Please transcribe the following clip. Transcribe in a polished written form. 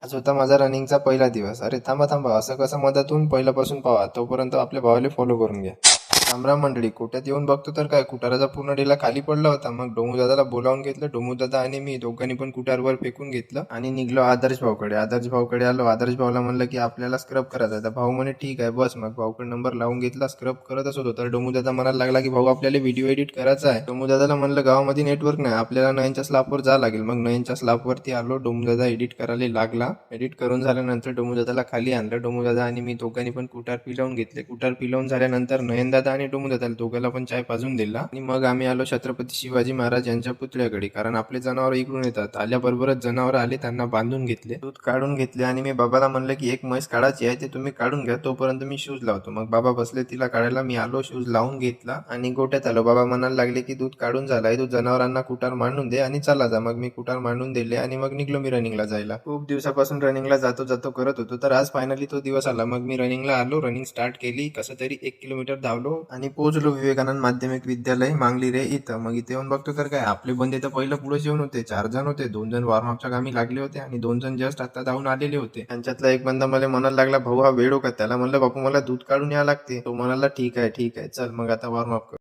आज होता माझा रनिंगचा पहिला दिवस. अरे थांबा थांबा, असं कसं मधातून पहिल्यापासून पहा. तोपर्यंत आपल्या भावाला फॉलो करून घ्या. रामराम मंडळी. कुठ्यात येऊन बघतो तर काय, कुटाराचा पूर्ण ढिला खाली पडला होता. मग डोमूदादाला बोलावून घेतलं. डोमूदादा आणि मी दोघांनी पण कुटारवर फेकून घेतलं आणि निघलो आदर्श भाऊकडे. आदर्श भाऊकडे आलो. आदर्श भाऊला म्हणलं की आपल्याला स्क्रब करायचा आहे. तर भाऊ म्हणे ठीक आहे बस. मग भाऊकडे नंबर लावून घेतला. स्क्रब करतच होतो तर डोमूदादा म्हणायला लागला की भाऊ आपल्याला व्हिडिओ एडिट करायचा आहे. डोमूदादाला म्हणलं गावामध्ये नेटवर्क नाही, आपल्याला नयनच्या स्लॅपवर जावं लागेल. मग नयनच्या स्लॅपवरती आलो. डोमूदादा एडिट करायला लागला. एडिट करून झाल्यानंतर डोमूदादाला खाली आणलं. डोमूदादा आणि मी दोघांनी पण कुटार पिलवून घेतले. कुटार पिलवून झाल्यानंतर नयनदादा आणि डोमूदादाला दोघांना पण चाय पाजून दिला आणि मग आम्ही आलो छत्रपती शिवाजी महाराज यांच्या पुतळ्याकडे. कारण आपले जनावर इकडून येतात. आल्याबरोबरच जनावर आले, त्यांना बांधून घेतले, दूध काढून घेतले आणि मी बाबाला म्हणलं की एक म्हैस काढायची आहे, ते तुम्ही काढून घ्या, तोपर्यंत मी शूज लावतो. मग बाबा बसले तिला काढायला. मी आलो, शूज लावून घेतला आणि गोट्यात आलो. बाबा म्हणायला लागले की दूध काढून झालाय, तू जनावरांना कुटार मांडून दे आणि चला जा. मग मी कुटार मांडून दिले आणि मग निघलो मी रनिंगला जायला. खूप दिवसापासून रनिंगला जातो जातो करत होतो, तर आज फायनली तो दिवस आला. मग मी रनिंगला आलो, रनिंग स्टार्ट केली. कसं तरी 1 किलोमीटर धावलो आणि पोहोचलो विवेकानंद माध्यमिक विद्यालय मांगली रे इथं. मग इथे येऊन बघतो तर काय, आपले बंदे तर पहिलं पुढे येऊन होते. 4 जण होते. 2 जण वॉर्मअपच्या कामी लागले होते आणि 2 जण जस्ट आता धावून आलेले होते. त्यांच्यातला एक बंदा मला म्हणायला लागला, भाऊ हा वेळ हो का? त्याला म्हणलं बापू मला दूध काढून यावं लागते. तो म्हणाला ठीक आहे ठीक आहे, चल मग आता वॉर्मअप कर.